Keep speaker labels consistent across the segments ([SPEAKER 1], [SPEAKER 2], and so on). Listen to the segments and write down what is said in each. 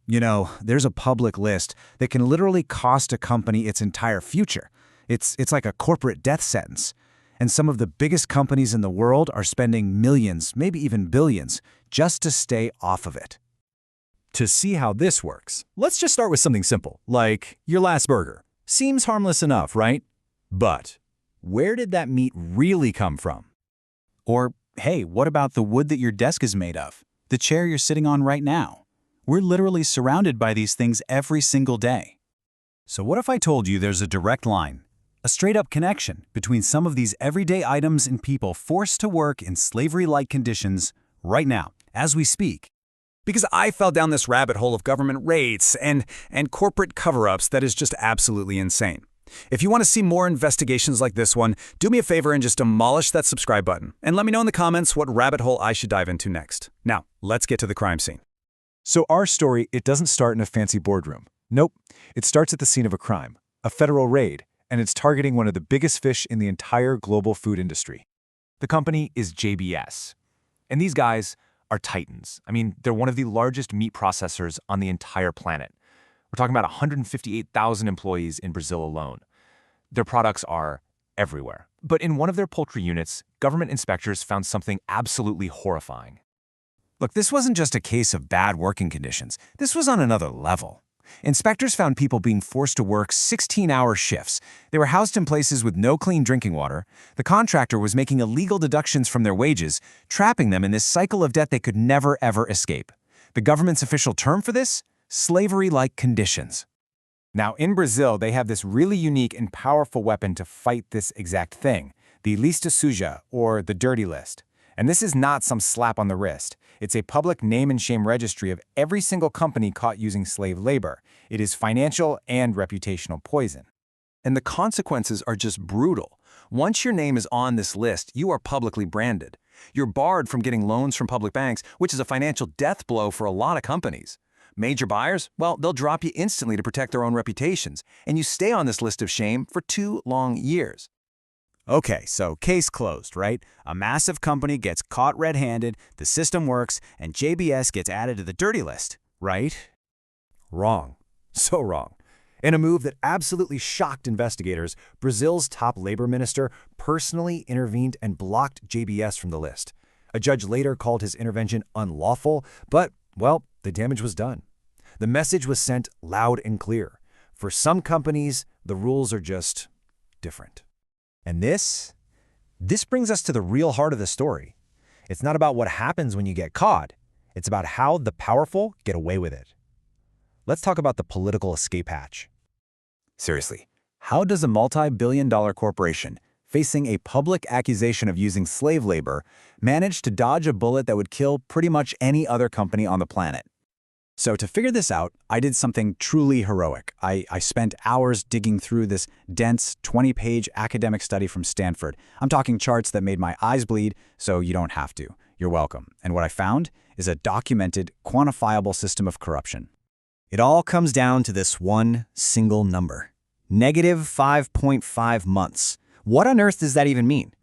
[SPEAKER 1] There's a public list that can literally cost a company its entire future. It's like a corporate death sentence. And some of the biggest companies in the world are spending millions, maybe even billions, just to stay off of it.
[SPEAKER 2] To see how this works, let's just start with something simple, like your last burger. Seems harmless enough, right? But where did that meat really come from?
[SPEAKER 3] Or, hey, what about the wood that your desk is made of? The chair you're sitting on right now? We're literally surrounded by these things every single day.
[SPEAKER 2] So what if I told you there's a direct line, a straight-up connection between some of these everyday items and people forced to work in slavery-like conditions right now, as we speak? Because I fell down this rabbit hole of government raids and corporate cover-ups that is just absolutely insane. If you want to see more investigations like this one, do me a favor and just demolish that subscribe button. And let me know in the comments what rabbit hole I should dive into next. Now, let's get to the crime scene.
[SPEAKER 4] So our story, it doesn't start in a fancy boardroom. Nope. It starts at the scene of a crime, a federal raid, and it's targeting one of the biggest fish in the entire global food industry. The company is JBS. And these guys are titans. I mean, they're one of the largest meat processors on the entire planet. We're talking about 158,000 employees in Brazil alone. Their products are everywhere. But in one of their poultry units, government inspectors found something absolutely horrifying.
[SPEAKER 1] Look, this wasn't just a case of bad working conditions. This was on another level. Inspectors found people being forced to work 16-hour shifts. They were housed in places with no clean drinking water. The contractor was making illegal deductions from their wages, trapping them in this cycle of debt they could never, ever escape. The government's official term for this? Slavery-like conditions. Now, in Brazil, they have this really unique and powerful weapon to fight this exact thing, the lista suja, or the dirty list. And this is not some slap on the wrist. It's a public name and shame registry of every single company caught using slave labor. It is financial and reputational poison. And the consequences are just brutal. Once your name is on this list, you are publicly branded. You're barred from getting loans from public banks, which is a financial death blow for a lot of companies. Major buyers, well, they'll drop you instantly to protect their own reputations, and you stay on this list of shame for 2 long years.
[SPEAKER 3] Okay, so case closed, right? A massive company gets caught red-handed, the system works, and JBS gets added to the dirty list, right?
[SPEAKER 4] Wrong. So wrong. In a move that absolutely shocked investigators, Brazil's top labor minister personally intervened and blocked JBS from the list. A judge later called his intervention unlawful, but, well, the damage was done. The message was sent loud and clear. For some companies, the rules are just different. And this brings us to the real heart of the story. It's not about what happens when you get caught. It's about how the powerful get away with it. Let's talk about the political escape hatch.
[SPEAKER 3] Seriously, how does a multi-billion-dollar corporation facing a public accusation of using slave labor manage to dodge a bullet that would kill pretty much any other company on the planet? So to figure this out, I did something truly heroic. I spent hours digging through this dense 20-page academic study from Stanford. I'm talking charts that made my eyes bleed, so you don't have to. You're welcome. And what I found is a documented, quantifiable system of corruption. It all comes down to this one single number. -5.5 months. What on earth does that even mean?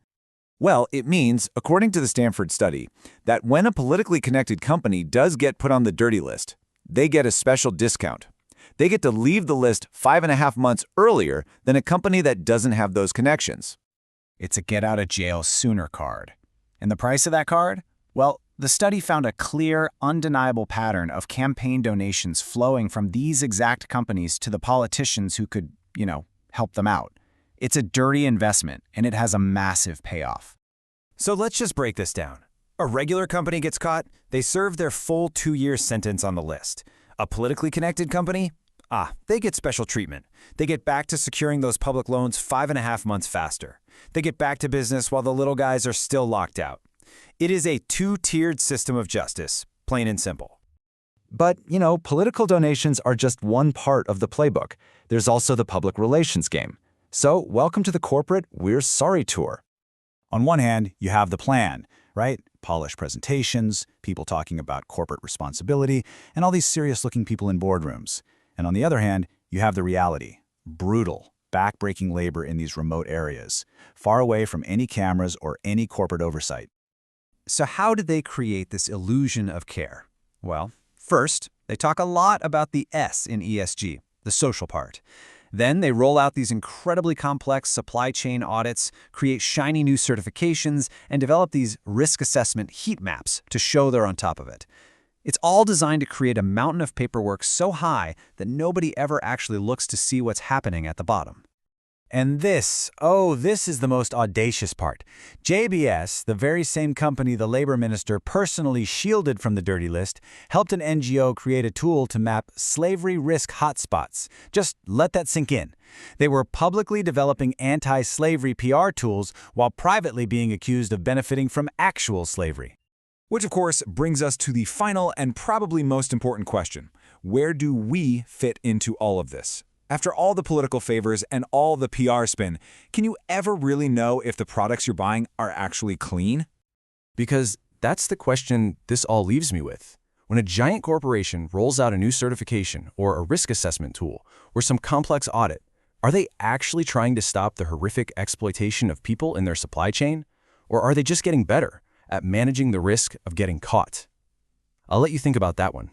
[SPEAKER 1] Well, it means, according to the Stanford study, that when a politically connected company does get put on the dirty list, they get a special discount. They get to leave the list 5.5 months earlier than a company that doesn't have those connections.
[SPEAKER 3] It's a get-out-of-jail-sooner card. And the price of that card? Well, the study found a clear, undeniable pattern of campaign donations flowing from these exact companies to the politicians who could, help them out. It's a dirty investment, and it has a massive payoff.
[SPEAKER 1] So let's just break this down. A regular company gets caught, they serve their full 2-year sentence on the list. A politically connected company? They get special treatment. They get back to securing those public loans 5.5 months faster. They get back to business while the little guys are still locked out. It is a 2-tiered system of justice, plain and simple.
[SPEAKER 4] But, political donations are just one part of the playbook. There's also the public relations game. So, welcome to the corporate We're Sorry tour.
[SPEAKER 3] On one hand, you have the plan, right? Polished presentations, people talking about corporate responsibility, and all these serious-looking people in boardrooms. And on the other hand, you have the reality. Brutal, back-breaking labor in these remote areas, far away from any cameras or any corporate oversight.
[SPEAKER 2] So how did they create this illusion of care? Well, first, They talk a lot about the S in ESG, the social part. Then they roll out these incredibly complex supply chain audits, create shiny new certifications, and develop these risk assessment heat maps to show they're on top of it. It's all designed to create a mountain of paperwork so high that nobody ever actually looks to see what's happening at the bottom.
[SPEAKER 3] And this is the most audacious part. JBS, the very same company the labor minister personally shielded from the dirty list, helped an NGO create a tool to map slavery risk hotspots. Just let that sink in. They were publicly developing anti-slavery PR tools while privately being accused of benefiting from actual slavery.
[SPEAKER 1] Which, of course, brings us to the final and probably most important question. Where do we fit into all of this? After all the political favors and all the PR spin, can you ever really know if the products you're buying are actually clean? Because that's the question this all leaves me with. When a giant corporation rolls out a new certification or a risk assessment tool or some complex audit, are they actually trying to stop the horrific exploitation of people in their supply chain? Or are they just getting better at managing the risk of getting caught? I'll let you think about that one.